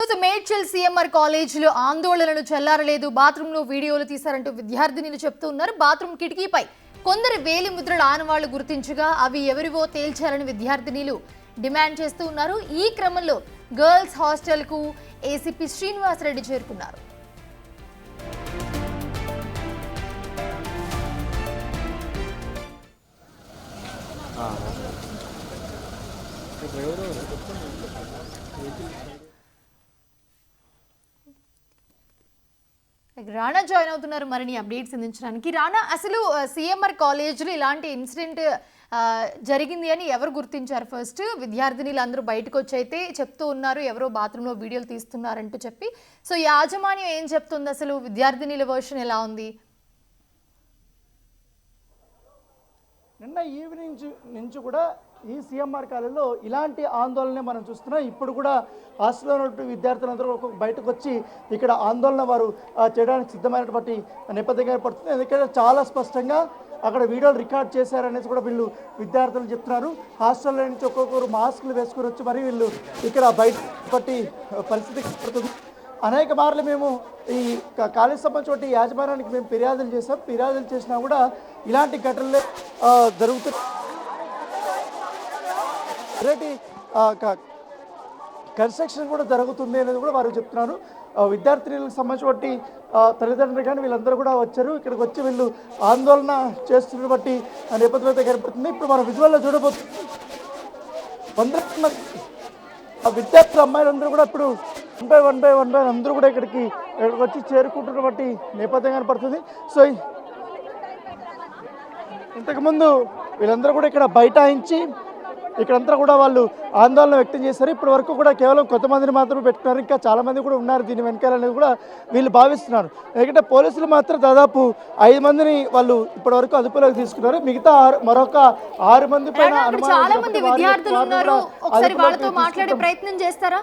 Medchal CMR కాలేజీలో ఆందోళనలు చెల్లారలేదు. బాత్రూంలో వీడియోలు తీశారంటూ విద్యార్థినులు చెప్తూ ఉన్నారు. బాత్రూం కిటికీపై కొందరు వేలి ముద్రల ఆనవాళ్లు గుర్తించగా అవి ఎవరివో తేల్చాలని విద్యార్థినులు డిమాండ్ చేస్తూ ఉన్నారు. ఈ క్రమంలో గర్ల్స్ హాస్టల్కు ఏసీపీ శ్రీనివాసరెడ్డి చేరుకున్నారు. రాణా జాయిన్ అవుతున్నారు మరిన్ని అప్డేట్స్ అందించడానికి. రాణా, అసలు సిఎంఆర్ కాలేజ్లో ఇలాంటి ఇన్సిడెంట్ జరిగింది అని ఎవరు గుర్తించారు? ఫస్ట్ విద్యార్థినులు అందరూ బయటకు వచ్చి అయితే చెప్తూ ఉన్నారు ఎవరో బాత్రూంలో వీడియోలు తీస్తున్నారంటూ చెప్పి. సో యాజమాన్యం ఏం చెప్తుంది? అసలు విద్యార్థినుల వర్షన్ ఎలా ఉంది? నిన్న ఈవినింగ్ నుంచి కూడా ఈ సిఎంఆర్ కాలేజీలో ఇలాంటి ఆందోళన మనం చూస్తున్నాం. ఇప్పుడు కూడా హాస్టల్లో ఉన్నటువంటి విద్యార్థులందరూ బయటకు వచ్చి ఇక్కడ ఆందోళన వారు చేయడానికి సిద్ధమైనటువంటి నేపథ్యం ఏర్పడుతుంది. ఎందుకంటే చాలా స్పష్టంగా అక్కడ వీడియోలు రికార్డ్ చేశారనేసి కూడా వీళ్ళు విద్యార్థులు చెప్తున్నారు. హాస్టల్లో నుంచి ఒక్కొక్కరు మాస్కులు వేసుకుని వచ్చి మరి వీళ్ళు ఇక్కడ బయట పరిస్థితి పడుతుంది. అనేక మార్లు మేము ఈ కాలేజ్ సంబంధించిన యాజమాన్యానికి మేము ఫిర్యాదులు చేసాం. ఫిర్యాదులు చేసినా కూడా ఇలాంటి ఘటనలే జరుగుతున్నాయి. కన్స్ట్రక్షన్ కూడా జరుగుతుంది అనేది కూడా వారు చెప్తున్నారు. విద్యార్థినులకు సంబంధించి తల్లిదండ్రులు కానీ వీళ్ళందరూ కూడా వచ్చారు. ఇక్కడికి వచ్చి వీళ్ళు ఆందోళన చేస్తున్న బట్టి నేపథ్యం అయితే ఏర్పడుతుంది. ఇప్పుడు మనం విజువల్లో చూడబోతుంది. విద్యార్థుల అమ్మాయిలందరూ కూడా ఇప్పుడు వన్ బై వన్ అందరూ కూడా ఇక్కడికి వచ్చి చేరుకుంటున్న బట్టి నేపథ్యం కనపడుతుంది. సో ఇంతకుముందు వీళ్ళందరూ కూడా ఇక్కడ బైఠాయించి ఇక్కడంతా కూడా వాళ్ళు ఆందోళన వ్యక్తం చేశారు. ఇప్పటి వరకు కూడా కేవలం కొంతమందిని మాత్రమే పెట్టుకున్నారు. ఇంకా చాలామంది కూడా ఉన్నారు దీని వెనకాలనేది కూడా వీళ్ళు భావిస్తున్నారు. ఎందుకంటే పోలీసులు మాత్రం దాదాపు 5 మందిని వాళ్ళు ఇప్పటి వరకు అదుపులోకి తీసుకున్నారు. మిగతా మరొక 6 మంది పైన మాట్లాడే ప్రయత్నం చేస్తారా?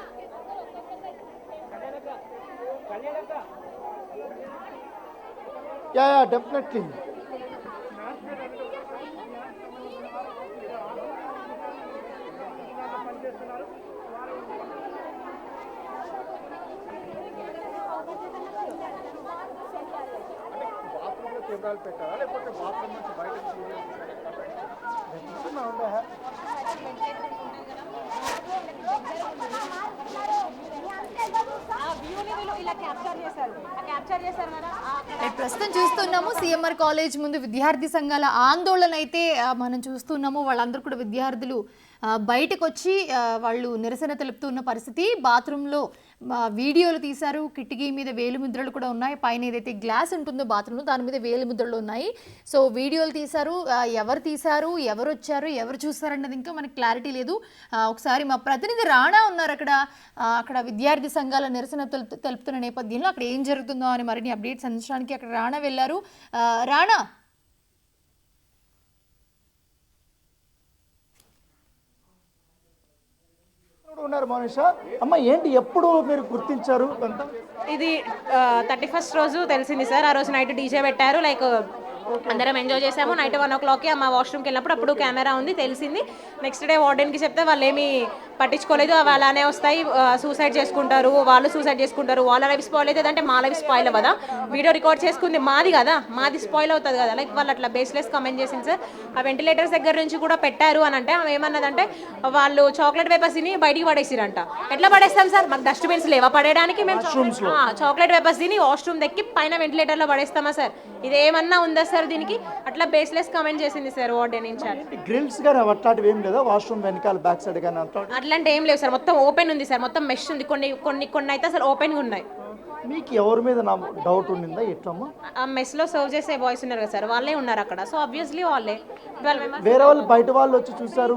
Yeah definitely. కెమెరాలు పెట్టారా లేకపోతే బాత్రూమ్ నుంచి బయట ప్రస్తుతం చూస్తున్నాము సిఎంఆర్ కాలేజ్ ముందు విద్యార్థి సంఘాల ఆందోళన అయితే మనం చూస్తున్నాము. వాళ్ళందరూ కూడా విద్యార్థులు బయటకు వచ్చి వాళ్ళు నిరసన తెలుపుతున్న పరిస్థితి. బాత్రూంలో వీడియోలు తీశారు. కిటికీ మీద వేలిముద్రలు కూడా ఉన్నాయి. పైన ఏదైతే గ్లాస్ ఉంటుందో బాత్రూంలో దాని మీద వేలిముద్రలు ఉన్నాయి. సో వీడియోలు తీశారు. ఎవరు తీశారు, ఎవరు వచ్చారు, ఎవరు చూస్తారన్నది ఇంకా మనకి క్లారిటీ లేదు. ఒకసారి మా ప్రతినిధి రాణా ఉన్నారు అక్కడ విద్యార్థి సంఘాల నిరసన తెలుపుతున్న నేపథ్యంలో అక్కడ ఏం జరుగుతుందో అని మరిన్ని అప్డేట్స్ అందించడానికి అక్కడ రాణా వెళ్ళారు. రాణా, ఉన్నారు మోనిషా. అమ్మ ఏంటి ఎప్పుడు మీరు గుర్తించారు? ఇది 31st రోజు తెలిసింది సార్. ఆ రోజు నైట్ డీజే పెట్టారు. లైక్ అందరం ఎంజాయ్ చేసాము. నైట్ 1 o'clockకి మా వాష్రూమ్కి వెళ్ళినప్పుడు అప్పుడు కెమెరా ఉంది తెలిసింది. నెక్స్ట్ డే వార్డెన్కి చెప్తే వాళ్ళు ఏమీ పట్టించుకోలేదు. అవి అలానే వస్తాయి, సూసైడ్ చేసుకుంటారు, వాళ్ళు సూసైడ్ చేసుకుంటారు. వాళ్ళ లైఫ్ స్పాయిల్ అవుతుంది అంటే మా లైఫ్ స్పాయిల్ అవ్వదా? వీడియో రికార్డ్ చేసుకుంది మాది కదా, మాది స్పాయిల్ అవుతుంది కదా. లైక్ వాళ్ళు అట్లా బేస్లెస్ కమెంట్ చేసింది సార్. ఆ వెంటిలేటర్స్ దగ్గర నుంచి కూడా పెట్టారు అని అంటే ఆమె ఏమన్నదంటే వాళ్ళు చాక్లెట్ వేపర్స్ని బయటికి పడేసిరంట. ఎట్లా పడేస్తాం సార్? మాకు డస్ట్బిన్స్ లేవా పడేయడానికి? మేము చాక్లెట్ వేపర్స్ని వాష్రూమ్ దక్కి పైన వెంటిలేటర్లో పడేస్తామా సార్? ఇది ఏమన్నా ఉందా సార్ దీనికి? అట్లా బేస్లెస్ కమెంట్ చేసింది సార్ వార్డెన్ ఇన్ఛార్జ్. గ్రిల్స్ గాని అట్లాంటివి ఏం లేదా? వాష్రూమ్ వెనకాల బ్యాక్ సైడ్ గాని అట్లాంటి ఏం లేవు సార్. మొత్తం ఓపెన్ ఉంది సార్. మొత్తం మెష్ ఉంది. కొన్ని అయితే అసలు ఓపెన్గా ఉన్నాయి. మీకు ఎవరి మీద డౌట్ ఉండిందా? ఎట్లమ్మా? ఆ మెస్లో సర్వ్ చేసే బాయ్స్ ఉన్నారు కదా సార్, వాళ్ళే ఉన్నారు అక్కడ. సో ఆబ్వియస్లీ వాళ్ళే. వేరే వాళ్ళు బయట వాళ్ళు వచ్చి చూసారు.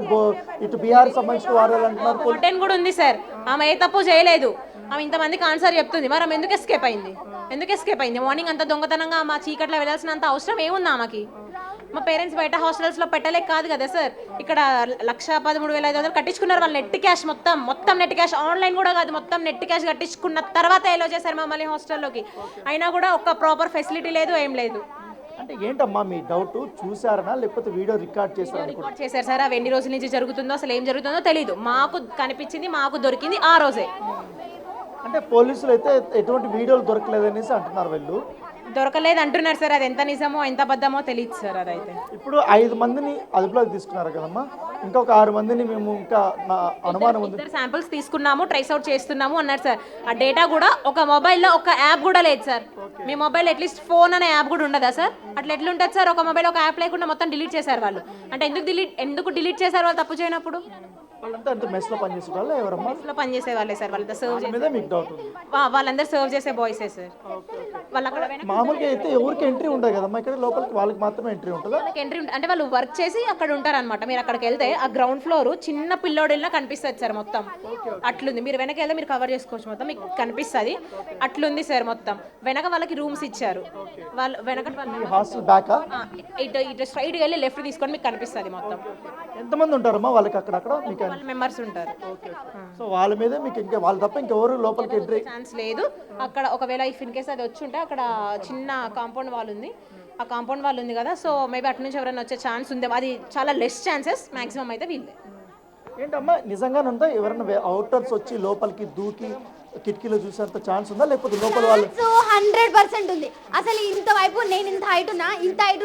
ఇటు బీహార్ సంబంధించిన వారు అంటున్నారు. వార్డెన్ కూడా ఉంది సార్. ఆమె ఏ తప్పు చేయలేదు. ఆమె ఇంతమందికి ఆన్సర్ చెప్తుంది. మరి ఆమె ఎందుకు ఎస్కేప్ అయింది? మార్నింగ్ అంత దొంగతనంగా మా చీకట్లో వెళ్ళాల్సినంత అవసరం ఏముంది ఆమెకి? మా పేరెంట్స్ బయట హాస్టల్స్లో పెట్టలేక కాదు కదా సార్. ఇక్కడ 1,13,500 కట్టించుకున్నారు వాళ్ళు. నెట్ క్యాష్ మొత్తం నెట్ క్యాష్, ఆన్లైన్ కూడా కాదు, మొత్తం నెట్ క్యాష్ కట్టించుకున్న తర్వాత ఎలో చేశారు మమ్మల్ని హాస్టల్లోకి. అయినా కూడా ఒక ప్రాపర్ ఫెసిలిటీ లేదు, ఏం లేదు. అంటే ఏంటమ్మా మీ డౌట్? చూసారనా లేకపోతే వీడియో రికార్డ్ చేశారా? రికార్డ్ చేశారు సార్. అవి ఎన్ని రోజుల నుంచి జరుగుతుందో అసలు ఏం జరుగుతుందో తెలియదు. మాకు కనిపించింది, మాకు దొరికింది ఆ రోజే. అంటే పోలీసులు అయితే ఎటువంటి వీడియోలు దొరకలేదనేసి అంటున్నారు వీళ్ళు. దొరకలేదు అంటున్నారు సార్, అది ఎంత నిజమో ఎంత అబద్ధమో తెలియదు సార్ అదైతే. ఇప్పుడు 5 మందిని అదుపులోకి తీసుకున్నారు కదమ్మా, ఇంకొక 6 మందిని మేము ఇంకా నా అనుమానం ఉంది. ఇద్దరు శాంపిల్స్ తీసుకున్నాము, ట్రేస్ అవుట్ చేస్తున్నాము అన్నారు సార్. ఆ డేటా కూడా ఒక మొబైల్లో ఒక యాప్ కూడా లేదు సార్. మీ మొబైల్ అట్లీస్ట్ ఫోన్ అనే యాప్ కూడా ఉండదా సార్? అట్లా ఎట్లుంటుంది సార్? ఒక మొబైల్ ఒక యాప్ లేకుండా మొత్తం డిలీట్ చేశారు వాళ్ళు. అంటే ఎందుకు డిలీట్ చేశారు వాళ్ళు తప్పు చేయనప్పుడు? వాళ్ళంతా అంటే మెస్లో పనిచేసే వాళ్ళు ఎవరమ్మా? లో పనిచేసే వాళ్ళే సార్, వాళ్ళంతా సర్వ్ మీద మీకు డౌట్ ఉంది? వాళ్ళందరూ సర్వ్ చేసే బాయ్సే సార్. వాళ్ళు అక్కడ మామూలుగా అయితే ఎవరికి ఎంట్రీ ఉండదు కదమ్మా, ఇక్కడ లోపలికి వాళ్ళకి మాత్రమే ఎంట్రీ ఉంటుందా? వాళ్ళకి ఎంట్రీ అంటే వాళ్ళు వర్క్ చేసి అక్కడ ఉంటారనమాట. మీరు అక్కడికి వెళ్తే ఆ గ్రౌండ్ ఫ్లోర్ చిన్న పిల్లోడిలా కనిపిస్తుంది సార్ మొత్తం. అట్లుంది, మీరు వెనక వెళ్తే మీరు కవర్ చేసుకోవచ్చు మొత్తం, మీకు కనిపిస్తుంది. అట్లుంది సార్ మొత్తం. వెనక వాళ్ళకి రూమ్స్ ఇచ్చారు. వాళ్ళు వెనక హాస్టల్ బ్యాకా? ఇటు స్ట్రైట్గా వెళ్ళి లెఫ్ట్ తీసుకొని మీకు కనిపిస్తుంది మొత్తం. ఎంతమంది ఉంటారమ్మా వాళ్ళకి అక్కడక్కడ? మీకు వాళ్ళ మెంబర్స్ ఉంటారు. సో వాళ్ళ మీద మీకు ఇంకా వాళ్ళు తప్ప ఇంకెవరు లోపలికి ఎంట్రీ ఛాన్స్ లేదు అక్కడ. ఒకవేళ ఇఫ్ ఇన్ కేస్ అది వచ్చి ఉంటే అక్కడ చిన్న కాంపౌండ్ వాల్ ఉంది, ఆ కాంపౌండ్ వాల్ ఉంది కదా, సో మేబీ అటు నుంచి ఎవరైనా వచ్చే ఛాన్స్ ఉంది. అది చాలా లెస్ ఛాన్సెస్, మాక్సిమం అయితే వీళ్ళే. ఏంటమ్మా నిజంగానే ఉందా? ఎవరైనా అవుటర్స్ వచ్చి లోపలికి దూకి కిటికీలో చూసేంత ఛాన్స్ ఉందా, లేకపోతే లోపల వాళ్ళు? 100% ఉంది. అసలు ఇంత వైపు నేను ఇంత హైట్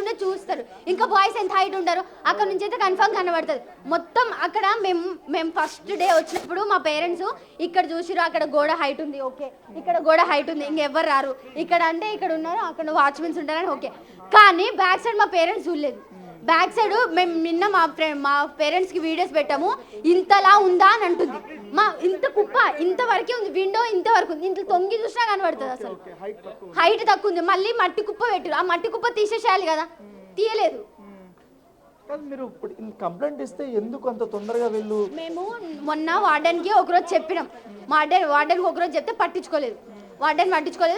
ఉన్నా చూస్తారు. ఇంకా బాయ్స్ ఎంత హైట్ ఉంటారు అక్కడ నుంచి అయితే కన్ఫర్మ్ కనబడుతుంది మొత్తం. అక్కడ మేము ఫస్ట్ డే వచ్చినప్పుడు మా పేరెంట్స్ ఇక్కడ చూసిరు, అక్కడ గోడ హైట్ ఉంది, ఓకే, ఇక్కడ గోడ హైట్ ఉంది, ఇంకెవ్వరు రారు ఇక్కడ అంటే ఇక్కడ ఉన్నారు, అక్కడ వాచ్మెన్స్ ఉంటారని ఓకే. కానీ బ్యాక్ సైడ్ మా పేరెంట్స్ చూడలేదు. బ్యాక్ సైడ్ మేము నిన్న మా పేరెంట్స్కి వీడియోస్ పెట్టాము, ఇంతలా ఉందా అని అంటుంది. ఇంత కుప్ప ఇంతవరకే ఉంది, విండో ఇంతవరకు ఉంది, ఇంత తొంగి చూసినా కనబడుతుంది. అసలు హైట్ తక్కువ ఉంది. మళ్ళీ మట్టి కుప్ప పెట్టారు, ఆ మట్టి కుప్ప తీసేసేయాలి కదా, తీయలేదు. మీరు ఇప్పుడు కంప్లైంట్ ఇస్తే ఎందుకు అంత తొందరగా వెళ్ళు? మేము మొన్న వార్డెన్కి ఒకరోజు చెప్పినాం, వార్డెన్కి ఒకరోజు చెప్తే పట్టించుకోలేదు.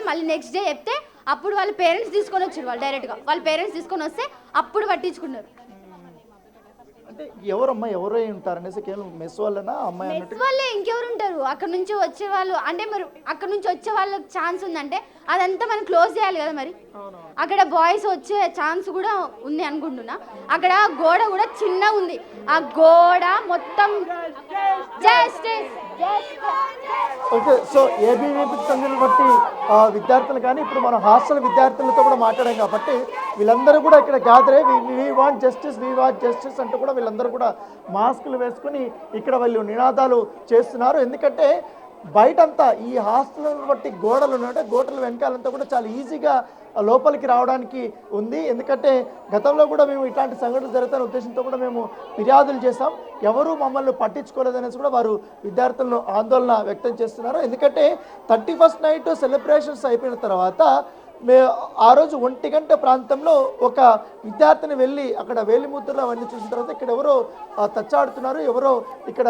మళ్ళీ నెక్స్ట్ డే చెప్తే అప్పుడు వాళ్ళ పేరెంట్స్ తీసుకొని వచ్చారు. వాళ్ళు డైరెక్ట్గా వాళ్ళ పేరెంట్స్ తీసుకొని వస్తే అప్పుడు పట్టించుకున్నారు. అంటే ఎవరమ్మా ఎవరై ఉంటారు అనేసి కేవలం మెస్ వాళ్ళనా అమ్మాయి అన్నట్టు? వాళ్ళే ఇంకెవరు ఉంటారు? అక్కడ నుంచి వచ్చే వాళ్ళు అంటే మరి అక్కడ నుంచి వచ్చే వాళ్ళకి ఛాన్స్ ఉందంటే అదంతా మనం క్లోజ్ చేయాలి కదా. మరి అక్కడ బాయ్స్ వచ్చే ఛాన్స్ కూడా ఉంది అనుకుంటున్నా. అక్కడ గోడ కూడా చిన్నగా ఉంది, ఆ గోడ మొత్తం ఓకే. సో ఏబీవీపీకి చెందినటువంటి విద్యార్థులు కానీ ఇప్పుడు మనం హాస్టల్ విద్యార్థులతో కూడా మాట్లాడాం కాబట్టి వీళ్ళందరూ కూడా ఇక్కడ గ్యాదర్ అయ్యి వీ వాంట్ జస్టిస్ అంటూ కూడా వీళ్ళందరూ కూడా మాస్కులు వేసుకుని ఇక్కడ వీళ్ళు నినాదాలు చేస్తున్నారు. ఎందుకంటే బయటంతా ఈ హాస్టల్ బట్టి గోడలు ఉన్నాయంటే గోడల వెనకాలంతా కూడా చాలా ఈజీగా లోపలికి రావడానికి ఉంది. ఎందుకంటే గతంలో కూడా మేము ఇట్లాంటి సంఘటనలు జరుగుతున్న ఉద్దేశంతో కూడా మేము ఫిర్యాదులు చేస్తాం, ఎవరు మమ్మల్ని పట్టించుకోలేదనేసి కూడా వారు విద్యార్థులను ఆందోళన వ్యక్తం చేస్తున్నారు. ఎందుకంటే 31st నైట్ సెలబ్రేషన్స్ అయిపోయిన తర్వాత ఆ రోజు 1 గంట ప్రాంతంలో ఒక విద్యార్థిని వెళ్ళి అక్కడ వేలిముద్రలు అవన్నీ చూసిన తర్వాత ఇక్కడ ఎవరో తచ్చాడుతున్నారు, ఎవరో ఇక్కడ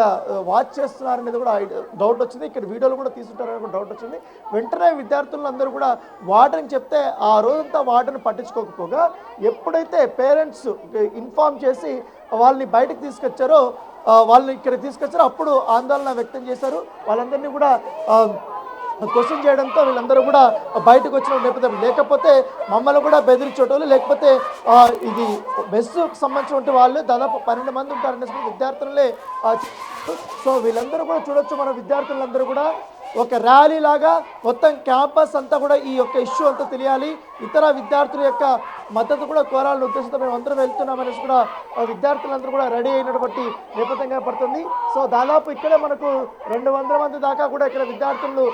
వాచ్ చేస్తున్నారు అనేది కూడా డౌట్ వచ్చింది. ఇక్కడ వీడియోలు కూడా తీసుకుంటారని కూడా డౌట్ వచ్చింది. వెంటనే విద్యార్థులందరూ కూడా వార్డెన్ చెప్తే ఆ రోజంతా వార్డెన్ పట్టించుకోకపోగా ఎప్పుడైతే పేరెంట్స్ ఇన్ఫార్మ్ చేసి వాళ్ళని బయటకు తీసుకొచ్చారో వాళ్ళని ఇక్కడ తీసుకొచ్చారో అప్పుడు ఆందోళన వ్యక్తం చేశారు. వాళ్ళందరినీ కూడా క్వశ్చన్ చేయడంతో వీళ్ళందరూ కూడా బయటకు వచ్చిన నేపథ్యం, లేకపోతే మమ్మల్ని కూడా బెదిరించేటోళ్ళు, లేకపోతే ఇది మెస్సుకు సంబంధించిన వాళ్ళు దాదాపు 12 మంది ఉంటారనేసి విద్యార్థులే. సో వీళ్ళందరూ కూడా చూడొచ్చు, మన విద్యార్థులందరూ కూడా ఒక ర్యాలీ లాగా మొత్తం క్యాంపస్ అంతా కూడా ఈ యొక్క ఇష్యూ అంతా తెలియాలి, ఇతర విద్యార్థుల యొక్క మద్దతు కూడా కోరాలని ఉద్దేశంతో మేము అందరం వెళ్తున్నామనేసి కూడా విద్యార్థులందరూ కూడా రెడీ అయినటువంటి నేపథ్యంగా పడుతుంది. సో దాదాపు ఇక్కడే మనకు 200 మంది దాకా కూడా ఇక్కడ విద్యార్థులు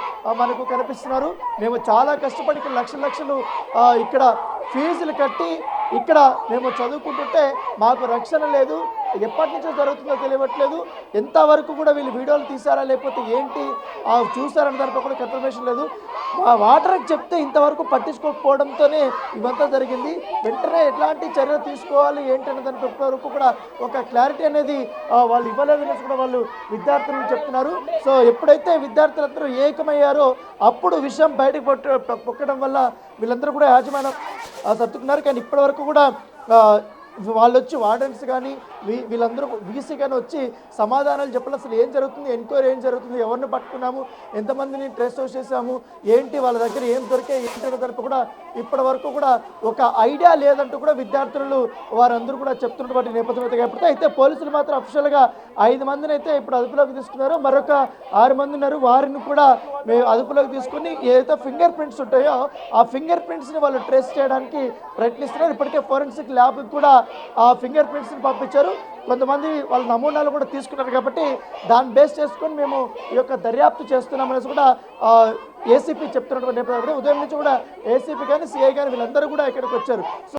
మనకు కనిపిస్తున్నారు. మేము చాలా కష్టపడి ఇక్కడ లక్షలు ఇక్కడ ఫీజులు కట్టి ఇక్కడ మేము చదువుకుంటుంటే మాకు రక్షణ లేదు, ఎప్పటి నుంచో జరుగుతుందో తెలియట్లేదు, ఎంతవరకు కూడా వీళ్ళు వీడియోలు తీసారా లేకపోతే ఏంటి చూసారని దానిపై కూడా కన్ఫర్మేషన్ లేదు. వాటర్కి చెప్తే ఇంతవరకు పట్టించుకోకపోవడంతోనే ఇవంతా జరిగింది. వెంటనే ఎట్లాంటి చర్యలు తీసుకోవాలి ఏంటనే దానిపై వరకు కూడా ఒక క్లారిటీ అనేది వాళ్ళు ఇవ్వలేదనేసి కూడా వాళ్ళు విద్యార్థులు చెప్తున్నారు. సో ఎప్పుడైతే విద్యార్థులందరూ ఏకమయ్యారో అప్పుడు విషయం బయటకు పొక్కడం వల్ల వీళ్ళందరూ కూడా యాజమాన్యం సర్దుకున్నారు. కానీ ఇప్పటి వరకు కూడా వాళ్ళు వచ్చి వార్డెన్స్ కానీ వీళ్ళందరూ వీసీ కానీ వచ్చి సమాధానాలు చెప్పాలి. అసలు ఏం జరుగుతుంది, ఎంక్వైరీ ఏం జరుగుతుంది, ఎవరిని పట్టుకున్నాము, ఎంతమందిని ట్రేస్ అవుట్ చేసాము, ఏంటి వాళ్ళ దగ్గర ఏం దొరికాయి ఏంటి తరపు కూడా ఇప్పటి వరకు కూడా ఒక ఐడియా లేదంటూ కూడా విద్యార్థులు వారందరూ కూడా చెప్తున్నటువంటి నేపథ్యం అయితే కనపడుతుంది. అయితే పోలీసులు మాత్రం అఫిషియల్గా 5 మందిని అయితే ఇప్పుడు అదుపులోకి తీసుకున్నారు. మరొక 6 మంది ఉన్నారు. వారిని కూడా మేము అదుపులోకి తీసుకుని ఏదైతే ఫింగర్ ప్రింట్స్ ఉంటాయో ఆ ఫింగర్ ప్రింట్స్ని వాళ్ళు ట్రేస్ చేయడానికి ప్రయత్నిస్తున్నారు. ఇప్పటికే ఫోరెన్సిక్ ల్యాబ్కి కూడా ఆ ఫింగర్ ప్రింట్స్ని పంపించారు. కొంతమంది వాళ్ళ నమూనాలు కూడా తీసుకున్నారు కాబట్టి దాన్ని బేస్ చేసుకొని మేము ఈ యొక్క దర్యాప్తు చేస్తున్నామనేసి కూడా ఏసీపీ చెప్తున్నటువంటి నేపథ్యంలో ఉదయం నుంచి కూడా ఏసీపీ కానీ సిఐ కానీ వీళ్ళందరూ కూడా ఇక్కడికి వచ్చారు.